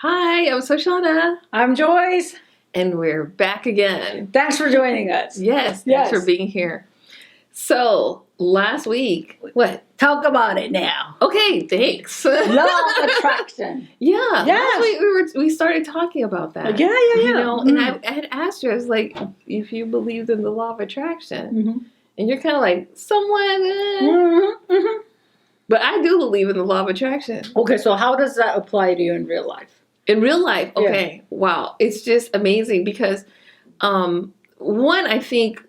Hi, I'm Soshana. I'm Joyce. And we're back again. Thanks for joining us. Yes, thanks for being here. So, last week, what? Talk about it now. Okay, thanks. Law of attraction. Yeah, Yes. last week we started talking about that. Yeah. You know, and I had asked you, I was like, if you believed in the law of attraction. And you're kind of like, somewhat, But I do believe in the law of attraction. Okay, so how does that apply to you in real life? In real life, okay, wow, it's just amazing because, one, I think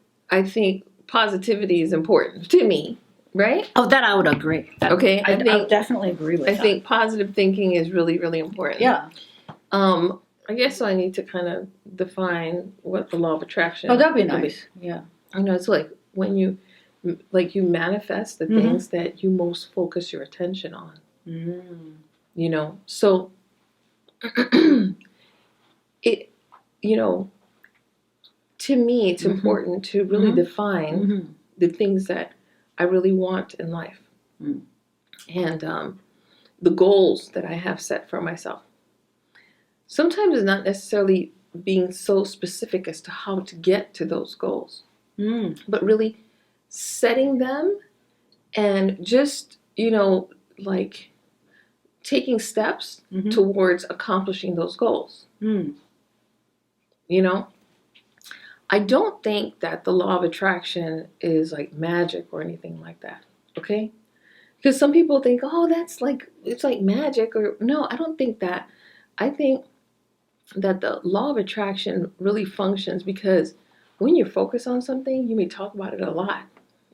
positivity is important to me, right? Oh, that I would agree. Okay, I definitely agree with that. I think positive thinking is really, really important. Yeah. I guess so I need to kind of define what the law of attraction. Oh, that'd be nice. Yeah. You know, it's like when you manifest the things that you most focus your attention on. You know, so. To me, it's important to really define the things that I really want in life and the goals that I have set for myself. Sometimes it's not necessarily being so specific as to how to get to those goals, but really setting them and just, like taking steps towards accomplishing those goals. You know, I don't think that the law of attraction is like magic or anything like that. Okay? Because some people think, oh, it's like magic, or no, I don't think that. I think that the law of attraction really functions because when you focus on something, you may talk about it a lot.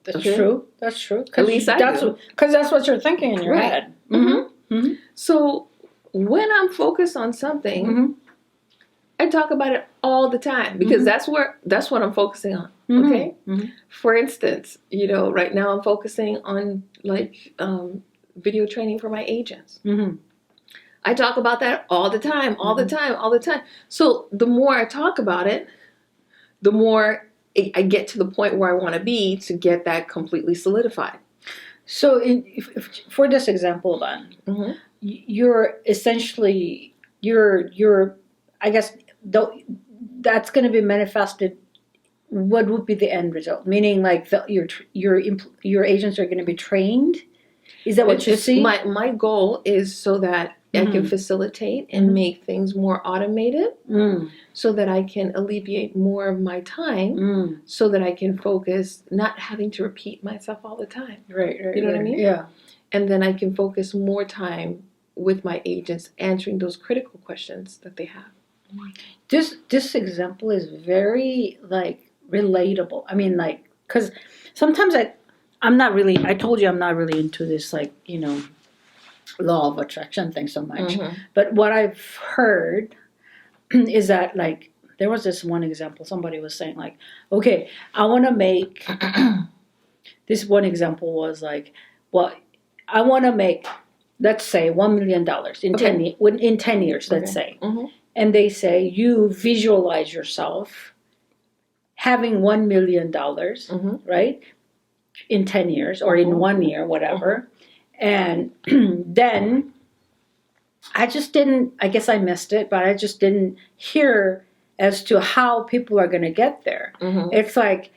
That's true. That's true. At least I do. Because that's what you're thinking in your head. So when I'm focused on something, I talk about it all the time because that's what I'm focusing on. Okay. For instance, right now I'm focusing on video training for my agents. I talk about that all the time, all the time. So the more I talk about it, the more I get to the point where I want to be to get that completely solidified. So for this example then, you're essentially, I guess, that's going to be manifested. What would be the end result? Meaning, like your agents are going to be trained. Is that what you see? My goal is so that I can facilitate and make things more automated, so that I can alleviate more of my time, so that I can focus, not having to repeat myself all the time. Right. You know what I mean? Yeah. And then I can focus more time with my agents answering those critical questions that they have. This example is very relatable. I mean, because sometimes I'm not really. I told you I'm not really into this law of attraction thing so much. But what I've heard is that there was this one example. Somebody was saying okay, I want to make. This one example was I want to make, let's say, $1 million in 10 years. Let's say. And they say you visualize yourself having $1 million, right, in 10 years or in 1 year, whatever. And then I guess I missed it, but I just didn't hear as to how people are going to get there. It's like,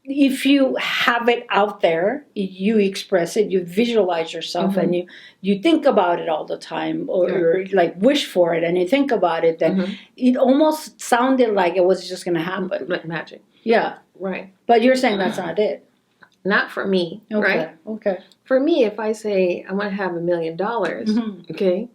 if you have it out there, you express it, you visualize yourself, and you think about it all the time, or wish for it, and you think about it, then it almost sounded like it was just going to happen. Like magic. Yeah. Right. But you're saying that's not it. Not for me, right? Okay. For me, if I say I want to have $1 million, okay,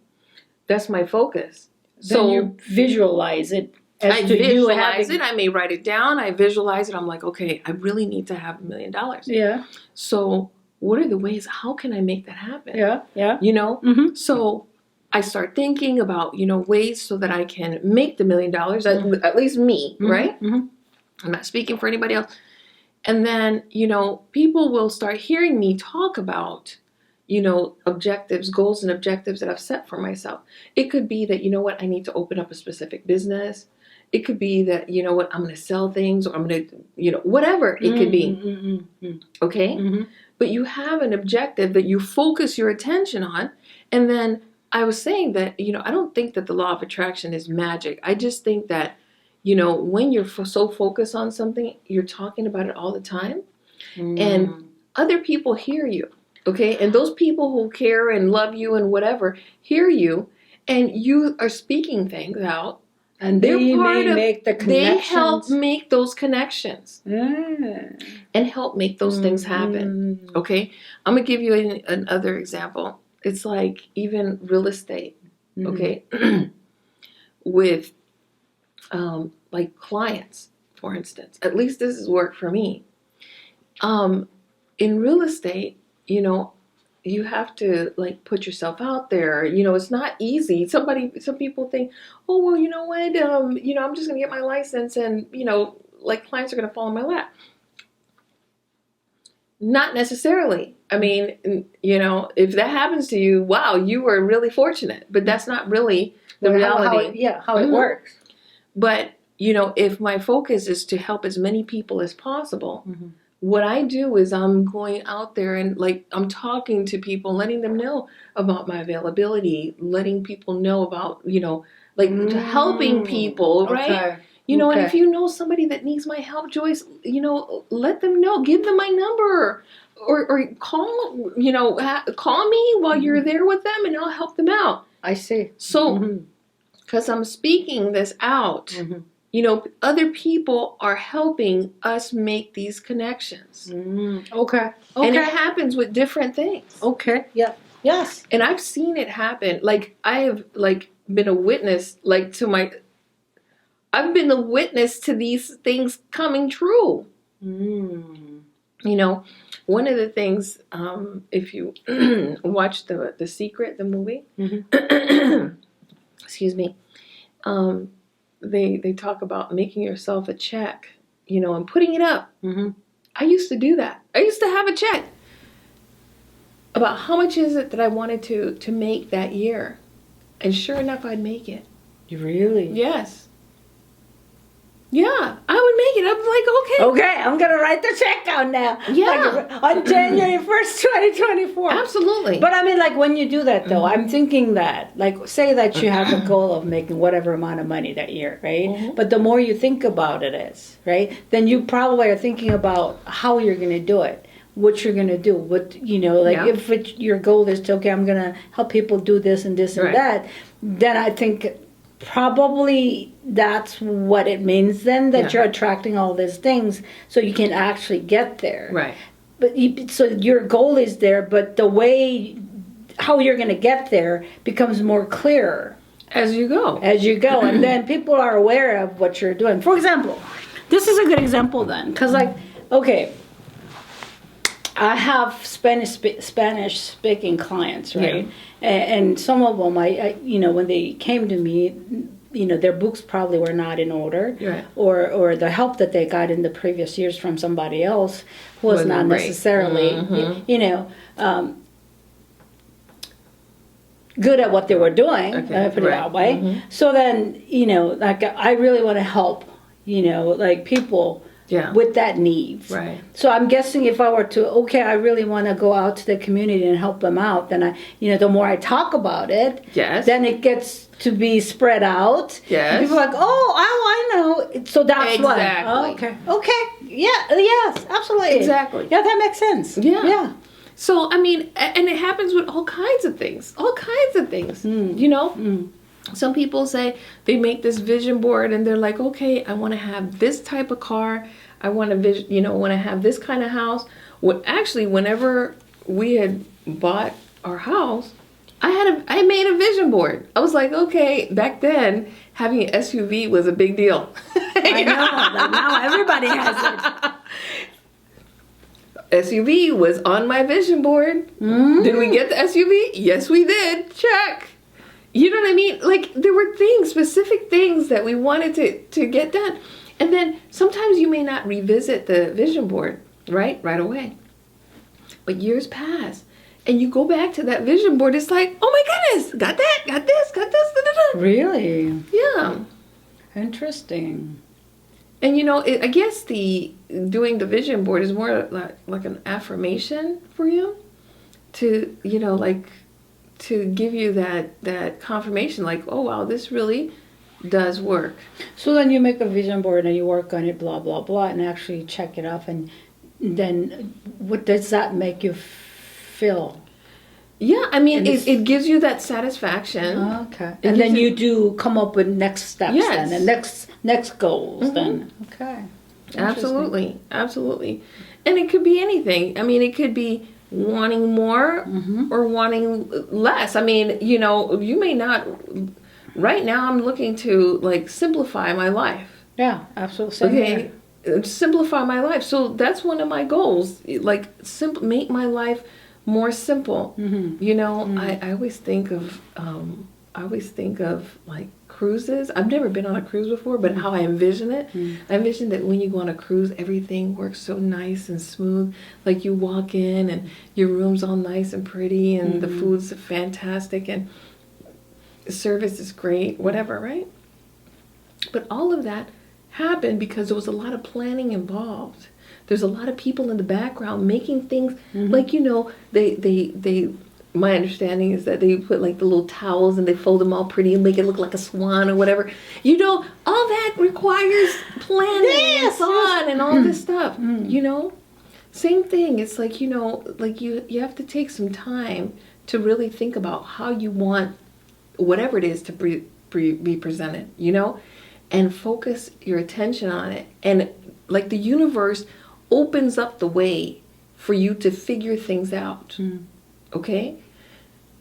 that's my focus. So you visualize it. I visualize it. I may write it down. I visualize it. I'm like, okay, I really need to have $1 million. Yeah. So what are the ways? How can I make that happen? Yeah. So I start thinking about, ways so that I can make the $1 million, at least me, right? I'm not speaking for anybody else. And then, people will start hearing me talk about, objectives, goals and objectives that I've set for myself. It could be that, I need to open up a specific business. It could be that, I'm going to sell things, or I'm going to, whatever it could be. Okay? But you have an objective that you focus your attention on, and then I was saying that, I don't think that the law of attraction is magic. I just think that, when you're so focused on something, you're talking about it all the time. And other people hear you, okay? And those people who care and love you and whatever hear you, and you are speaking things out. And they make the connections. They help make those connections and help make those things happen, okay? I'm going to give you another example. It's like even real estate, okay? With like clients, for instance. At least this has worked for me. In real estate, you have to like put yourself out there. It's not easy. Some people think, oh, well, you know what? I'm just going to get my license and, like clients are going to fall in my lap. Not necessarily. I mean, if that happens to you, wow, you were really fortunate, but that's not really the reality. How it works. But, if my focus is to help as many people as possible, what I do is I'm going out there and like I'm talking to people, letting them know about my availability, letting people know about, helping people, right? Okay. And if you know somebody that needs my help, Joyce, let them know, give them my number or call, call me while you're there with them and I'll help them out. I see. So, because I'm speaking this out, other people are helping us make these connections. Okay. And it happens with different things. Okay. Yeah. Yes. And I've seen it happen. Like I have been a witness I've been a witness to these things coming true. One of the things, if you watch The Secret, the movie, excuse me, they talk about making yourself a check, and putting it up. I used to do that. I used to have a check about how much is it that I wanted to make that year. And sure enough, I'd make it. Really? Yes. Yeah, I would make it. I was like, okay. Okay, I'm going to write the check down now. Yeah. On January 1st, 2024. Absolutely. But I mean, like when you do that though, I'm thinking that, like say that you have a goal of making whatever amount of money that year, right? But the more you think about it is, right? Then you probably are thinking about how you're going to do it. What you're going to do. What, if your goal is to, okay, I'm going to help people do this and this and that, then I think probably that's what it means then, that you're attracting all these things so you can actually get there. Right. But so your goal is there, but the way, how you're going to get there becomes more clearer. As you go. And then people are aware of what you're doing. For example, this is a good example then. Because okay, I have Spanish speaking clients, right? Yeah. And some of them, I when they came to me, their books probably were not in order, right. or the help that they got in the previous years from somebody else was not necessarily, good at what they were doing. Okay. Put it that way. So then, I really want to help, people. Yeah. With that need. Right. So I'm guessing if I were to, I really want to go out to the community and help them out, then the more I talk about it, then it gets to be spread out. Yes. And people are like, I know. So that's exactly. Okay. Yeah. Yes. Absolutely. Exactly. Yeah, that makes sense. Yeah. So, I mean, and it happens with all kinds of things. Some people say they make this vision board and they're like, okay, I want to have this type of car. I want to want to have this kind of house. Actually, whenever we had bought our house, I made a vision board. I was like, okay, back then having an SUV was a big deal. I know. Now everybody has it. SUV was on my vision board. Did we get the SUV? Yes, we did. Check. You know what I mean? Like, there were specific things that we wanted to get done. And then sometimes you may not revisit the vision board, right away. But years pass. And you go back to that vision board. It's like, oh my goodness, got that, got this, got this. Da, da, da. Really? Yeah. Interesting. And I guess doing the vision board is more like an affirmation for you to, to give you that confirmation, like, oh wow, this really does work. So then you make a vision board and you work on it, blah blah blah, and actually check it off, and then what does that make you feel? Yeah, I mean, it gives you that satisfaction. Okay. And then you do come up with next steps, yes, then, and next goals then. Okay. Absolutely. And it could be anything. I mean, it could be wanting more or wanting less. I mean, you know, you may not. Right now, I'm looking to like simplify my life. Yeah, absolutely. Same okay, here. Simplify my life. So that's one of my goals. Like, make my life more simple. You know, I always think of like cruises. I've never been on a cruise before, but how I envision it, I envision that when you go on a cruise, everything works so nice and smooth. Like you walk in and your room's all nice and pretty, and the food's fantastic, and the service is great, whatever, right? But all of that happened because there was a lot of planning involved. There's a lot of people in the background making things like, you know, they my understanding is that they put like the little towels and they fold them all pretty and make it look like a swan or whatever. You know, all that requires planning and thought and all this stuff, you know? Same thing. It's like, you know, like you have to take some time to really think about how you want whatever it is to be presented, you know? And focus your attention on it. And like the universe opens up the way for you to figure things out. Okay?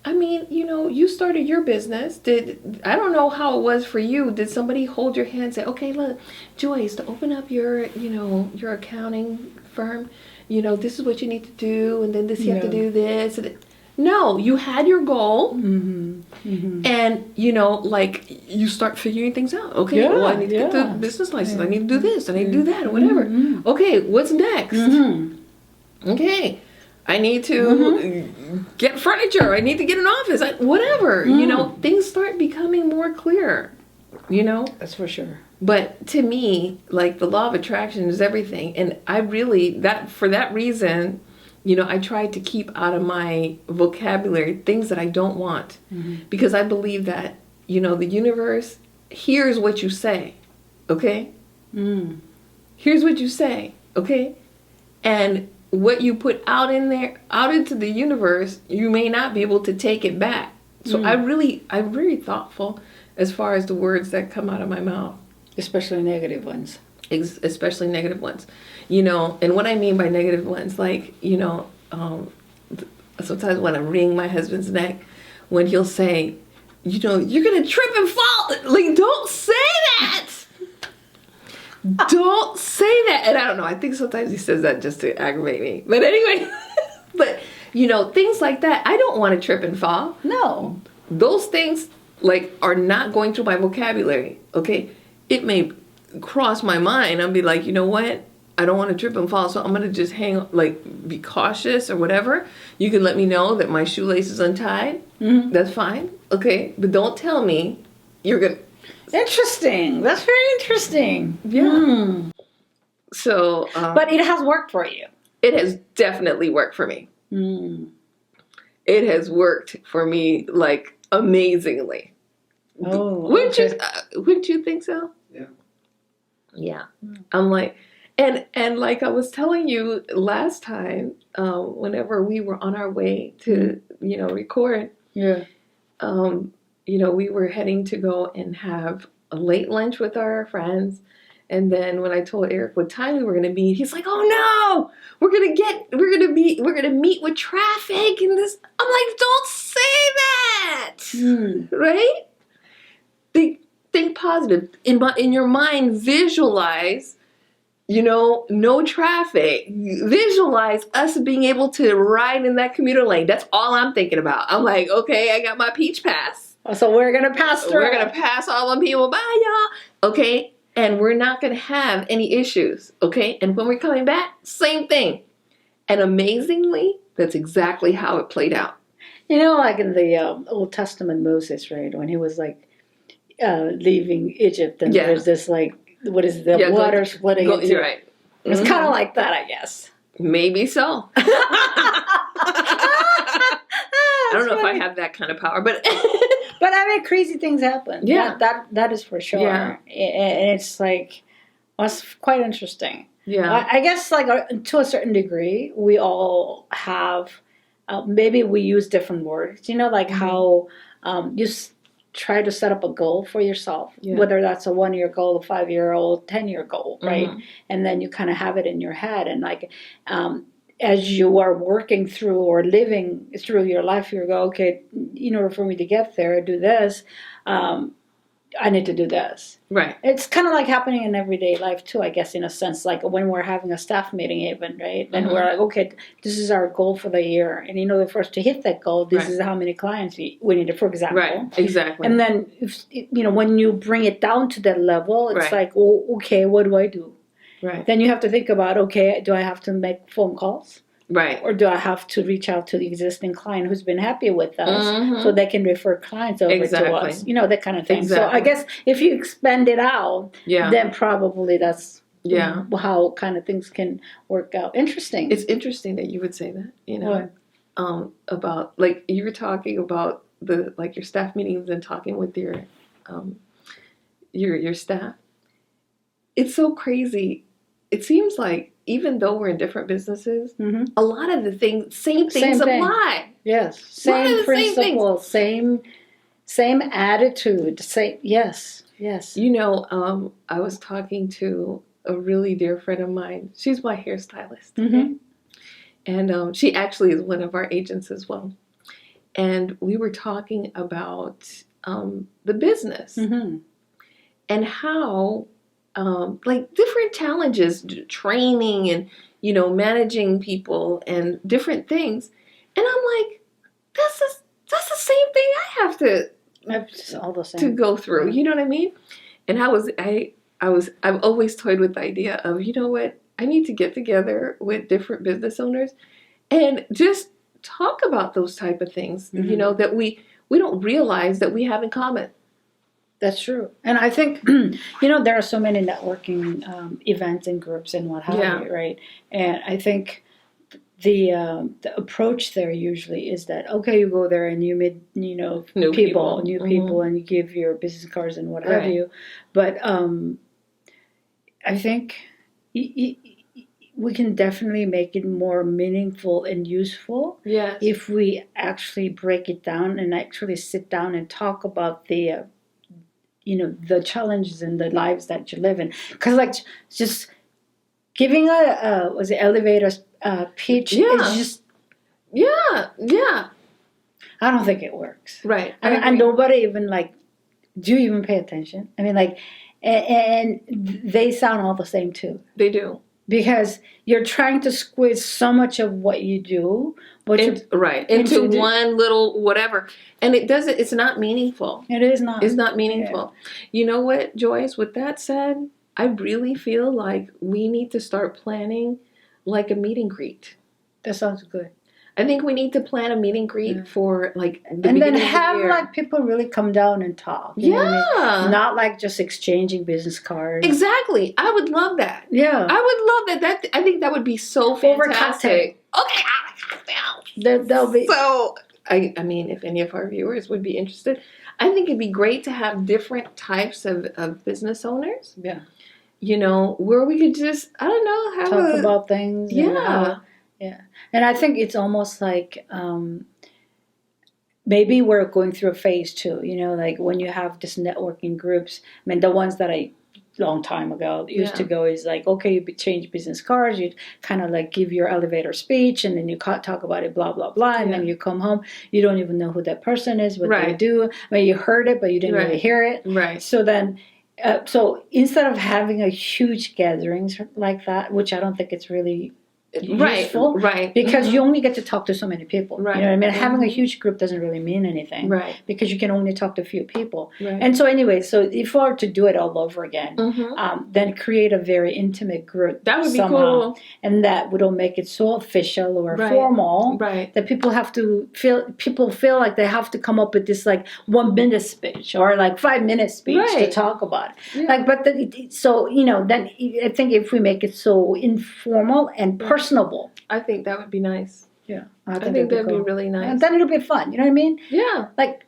I mean, you know, you started your business. I don't know how it was for you. Did somebody hold your hand and say, okay, look, Joyce, to open up your, you know, your accounting firm, you know, this is what you need to do, and then this you have to do this. No, you had your goal, and, you know, like, you start figuring things out. Okay, well, I need to get the business license. I need to do this. I need to do that, or whatever. Okay, what's next? Okay, I need to get furniture. I need to get an office. Whatever. You know, things start becoming more clear, you know? That's for sure. But to me, like, the law of attraction is everything. And I really, for that reason, you know, I try to keep out of my vocabulary things that I don't want. Because I believe that, you know, the universe hears what you say. Okay? Here's what you say. Okay? And what you put out in there, out into the universe, you may not be able to take it back. So I'm very thoughtful as far as the words that come out of my mouth. Especially negative ones. Especially negative ones. You know, and what I mean by negative ones, like, you know, sometimes when I wring my husband's neck, when he'll say, you know, you're going to trip and fall. Like, don't say that. Don't say that. And I don't know, I think sometimes he says that just to aggravate me. But anyway, but, you know, things like that, I don't want to trip and fall. No. Those things, like, are not going through my vocabulary, okay? It may cross my mind. I'll be like, you know what? I don't want to trip and fall, so I'm going to just be cautious or whatever. You can let me know that my shoelace is untied. That's fine, okay? But don't tell me you're going to... Interesting. That's very interesting. Yeah. So... but it has worked for you. It has definitely worked for me. It has worked for me, like, amazingly. Oh, wouldn't you think so? Yeah. I'm like, and like I was telling you last time, whenever we were on our way to, you know, record, you know, we were heading to go and have a late lunch with our friends. And then when I told Eric what time we were going to meet, he's like, oh no, we're going to meet with traffic and this. I'm like, don't say that. Right? Think positive. In your mind, visualize, you know, no traffic. Visualize us being able to ride in that commuter lane. That's all I'm thinking about. I'm like, okay, I got my peach pass. So we're going to pass through. We're going to pass all them people. Bye, y'all. Okay? And we're not going to have any issues. Okay? And when we're coming back, same thing. And amazingly, that's exactly how it played out. You know, like in the Old Testament Moses, right? When he was like leaving Egypt, and there's this like, what is the water splitting? You're right. It's kind of like that, I guess. Maybe so. I don't know funny. if I have that kind of power, but But I mean, crazy things happen. Yeah. That is for sure. Yeah. And it's like, was quite interesting. Yeah. I guess like to a certain degree, we all have, maybe we use different words, like how you try to set up a goal for yourself, whether that's a 1-year goal, a 5-year old, 10-year goal, right? And then you kind of have it in your head. And like, as you are working through or living through your life, you go, okay, in order for me to get there, do this, I need to do this. Right. It's kind of like happening in everyday life too, I guess, in a sense, like when we're having a staff meeting even, right? And we're like, okay, this is our goal for the year. And for us to hit that goal, this is how many clients we need, for example. Right, exactly. And then, when you bring it down to that level, it's like, oh, okay, what do I do? Right. Then you have to think about, okay, do I have to make phone calls? Right. Or do I have to reach out to the existing client who's been happy with us so they can refer clients over to us? That kind of thing. Exactly. So I guess if you expand it out, then probably that's how kind of things can work out. Interesting. It's interesting that you would say that, about, like, you were talking about your staff meetings and talking with your staff. It's so crazy. It seems like even though we're in different businesses, a lot of the same things apply. Yes, same principles, same attitude. Yes. I was talking to a really dear friend of mine. She's my hairstylist, and she actually is one of our agents as well. And we were talking about the business and how. Different challenges, training and, managing people and different things. And I'm like, that's the same thing I have to, it's all the same. To go through. You know what I mean? And I've always toyed with the idea of, you know what, I need to get together with different business owners and just talk about those type of things, that we don't realize that we have in common. That's true. And I think, there are so many networking events and groups and what have you, right? And I think the approach there usually is that, okay, you go there and you meet, new people, and you give your business cards and what have you. But I think we can definitely make it more meaningful and useful if we actually break it down and actually sit down and talk about the challenges in the lives that you live in. Because just giving elevator pitch is just... Yeah. I don't think it works. Right. And nobody even do you even pay attention? I mean, and they sound all the same too. They do. Because you're trying to squeeze so much of what you do, into one little whatever, and it's not meaningful. It is not. It's not meaningful. Yeah. You know what, Joyce? With that said, I really feel like we need to start planning a meet and greet. That sounds good. I think we need to plan a meet and greet for the and then have people really come down and talk. You know what I mean? Not just exchanging business cards. Exactly. I would love that. Yeah, I would love that. I think that would be so fantastic. Okay, there'll be. So I mean, if any of our viewers would be interested, I think it'd be great to have different types of business owners. Yeah. Where we could just talk about things. Yeah. Yeah, and I think it's almost like maybe we're going through a phase too. When you have this networking groups. I mean, the ones that I long time ago used to go is okay, you change business cards, you kind of give your elevator speech, and then you talk about it, blah blah blah, and then you come home, you don't even know who that person is, what they do. I mean, you heard it, but you didn't really hear it. Right. So then. So instead of having a huge gatherings like that, which I don't think it's really useful, right? Because you only get to talk to so many people, right? You know what I mean? Having a huge group doesn't really mean anything, right? Because you can only talk to a few people, right? And so anyway, so if we were to do it all over again, then create a very intimate group. That would be somehow, cool, and that would make it so official or formal, right? That people feel like they have to come up with this 1 minute speech or 5 minute speech to talk about it. Yeah. Then I think if we make it so informal and personable, I think that would be nice. Yeah. I think that'd be really nice. And then it'll be fun. You know what I mean? Yeah. Like,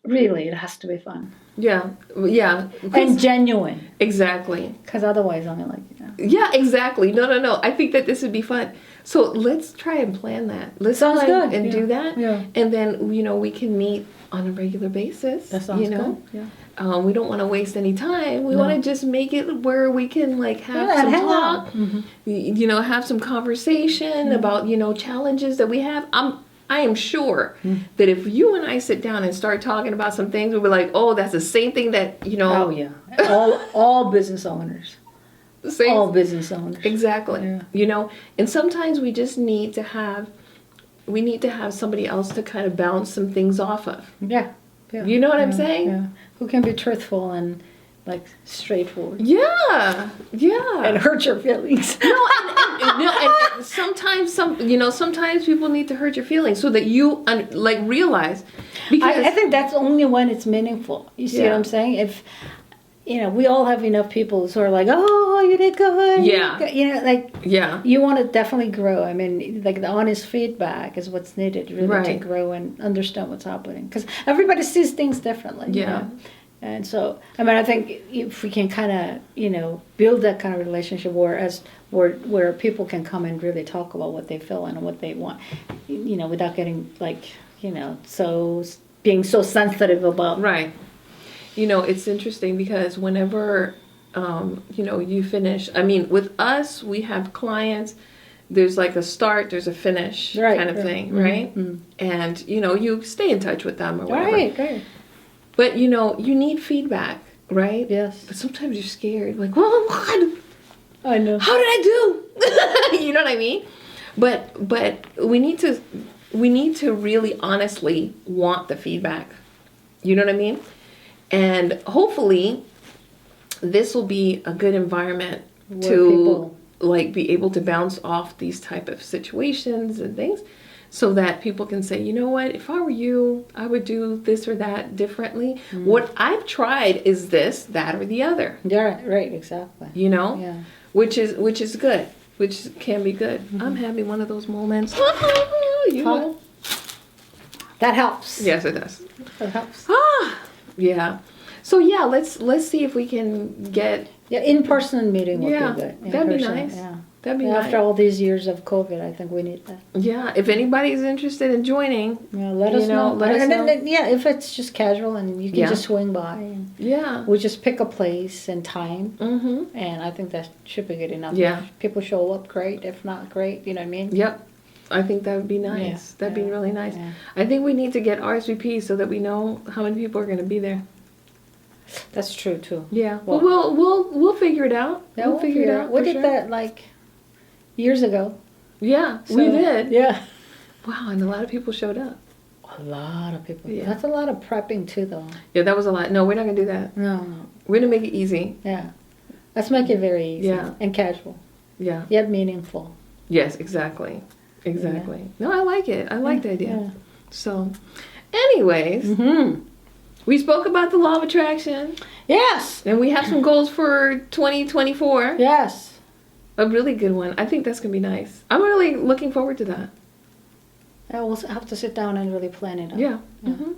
really, it has to be fun. Yeah. Yeah. And genuine. Exactly. Because otherwise, I'm like, Yeah, exactly. No. I think that this would be fun. So let's try and plan that. Let's Sounds plan good. and do that. Yeah. And then, we can meet on a regular basis. That sounds good. Yeah. We don't want to waste any time. We want to just make it where we can have some hang talk, out. Mm-hmm. Have some conversation about, challenges that we have. I am sure that if you and I sit down and start talking about some things, we'll be like, oh, that's the same thing that, Oh, yeah. All business owners. All business owners. Exactly. Yeah. And sometimes we just need to have somebody else to kind of bounce some things off of. Yeah. You know what I'm saying? Yeah. Who can be truthful and straightforward. Yeah. And hurt your feelings. and sometimes people need to hurt your feelings so that you realize. Because I think that's only when it's meaningful. You see what I'm saying? If we all have enough people who are like, oh, you did good. Yeah. You want to definitely grow. I mean, the honest feedback is what's needed really to grow and understand what's happening. Because everybody sees things differently. Yeah. And so, I think if we can kind of, build that kind of relationship where people can come and really talk about what they feel and what they want, without getting being so sensitive about. Right. It's interesting because whenever, you finish, with us, we have clients, there's a start, there's a finish kind of thing, right? Mm-hmm. And, you stay in touch with them or whatever. Right. But, you need feedback, right? Yes. But sometimes you're scared, well, what? I know. How did I do? You know what I mean? But we need to really honestly want the feedback. You know what I mean? And hopefully this will be a good environment to be able to bounce off these type of situations and things so that people can say, you know what, if I were you, I would do this or that differently. Mm. What I've tried is this, that, or the other. Yeah, right, exactly. Yeah. Which is good, which can be good. Mm-hmm. I'm having one of those moments. That helps. Yes, it does. That helps. Yeah. So let's see if we can get in-person meeting would be good. That'd be nice. Yeah. That'd be nice. After all these years of COVID, I think we need that. Yeah. If anybody's interested in joining, let us know. Then, if it's just casual and you can just swing by. And we just pick a place and time. Mm-hmm. And I think that should be good enough. Yeah. If people show up, great. If not, great. You know what I mean? Yep. I think that would be nice. Yeah. That'd be really nice. Yeah. I think we need to get RSVP so that we know how many people are going to be there. That's true too. Yeah. Well, we'll figure it out. Yeah, we'll figure it out. We did that years ago. Yeah, we did. Yeah. Wow, and a lot of people showed up. A lot of people. Yeah. That's a lot of prepping too, though. Yeah, that was a lot. No, we're not gonna do that. No. We're gonna make it easy. Yeah. Let's make it very easy. Yeah. And casual. Yeah. Yet meaningful. Yes, exactly. Yeah. No, I like it. I like the idea. Yeah. So, anyways. Mm-hmm. We spoke about the law of attraction. Yes. And we have some goals for 2024. Yes. A really good one. I think that's going to be nice. I'm really looking forward to that. Yeah, we'll have to sit down and really plan it out. Yeah. Mm-hmm.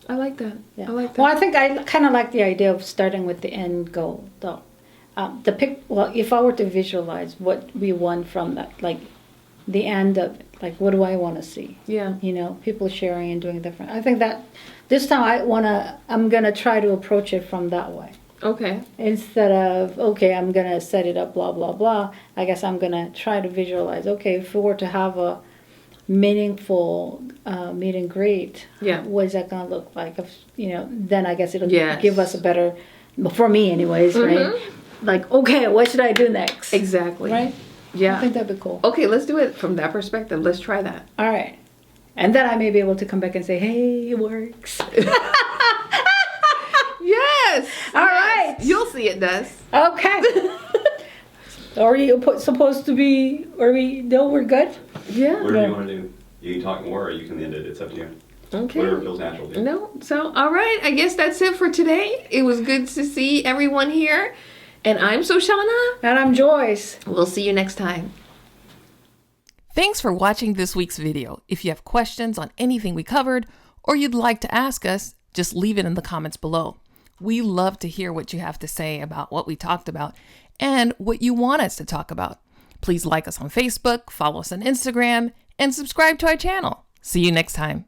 I like that. Yeah. I like that. Well, I think I kind of like the idea of starting with the end goal, though. If I were to visualize what we want from that, the end of it, what do I want to see? Yeah. People sharing and doing different. I think that this time I'm gonna try to approach it from that way. Okay. Instead of, I'm gonna set it up, blah, blah, blah, I guess I'm gonna try to visualize, if we were to have a meaningful meet and greet, what is that gonna look like? Then I guess it'll give us a better, for me anyways, mm-hmm. right? What should I do next? Exactly. Right? Yeah. I think that'd be cool. Okay, let's do it from that perspective. Let's try that. All right. And then I may be able to come back and say, hey, it works. Yes. All right. You'll see it does. Okay. Are you supposed to be, we're good? Yeah. Whatever you want to do. You can talk more or you can end it. It's up to you. Okay. Whatever feels natural to you. No. So, all right. I guess that's it for today. It was good to see everyone here. And I'm Soshana. And I'm Joyce. We'll see you next time. Thanks for watching this week's video. If you have questions on anything we covered or you'd like to ask us, just leave it in the comments below. We love to hear what you have to say about what we talked about and what you want us to talk about. Please like us on Facebook, follow us on Instagram, and subscribe to our channel. See you next time.